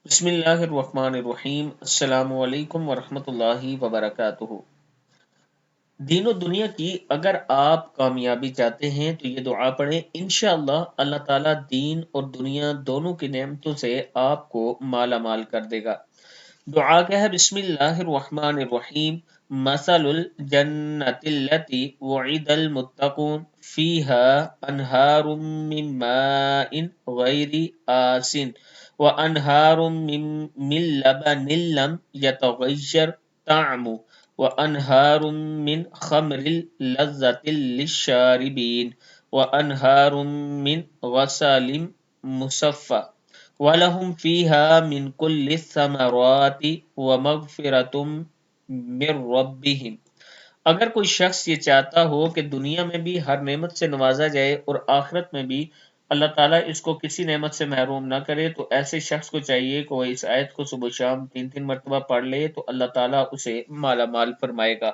بسم اللہ الرحمن الرحیم۔ السلام علیکم ورحمۃ اللہ وبرکاتہ۔ دین و دنیا کی اگر آپ کامیابی چاہتے ہیں تو یہ دعا پڑھیں، انشاءاللہ اللہ تعالیٰ دین اور دنیا دونوں کی نعمتوں سے آپ کو مالا مال کر دے گا۔ دعا کیا ہے؟ بسم اللہ الرحمن الرحیم۔ مثل الجنۃ التي وعد المتقون فيها انہار من ماء غیر آسن وانہار من لبن لم يتغیر طعمه وانہار من خمر لذة للشاربین وانہار من غسل مصفى وَلَهُمْ فِيهَا مِنْ كُلِّ الثَّمَرَاتِ وَمَغْفِرَةٌ مِّن رَّبِّهِمْ۔ اگر کوئی شخص یہ چاہتا ہو کہ دنیا میں بھی ہر نعمت سے نوازا جائے اور آخرت میں بھی اللہ تعالیٰ اس کو کسی نعمت سے محروم نہ کرے، تو ایسے شخص کو چاہیے کہ وہ اس آیت کو صبح و شام 3 مرتبہ پڑھ لے، تو اللہ تعالیٰ اسے مالا مال فرمائے گا۔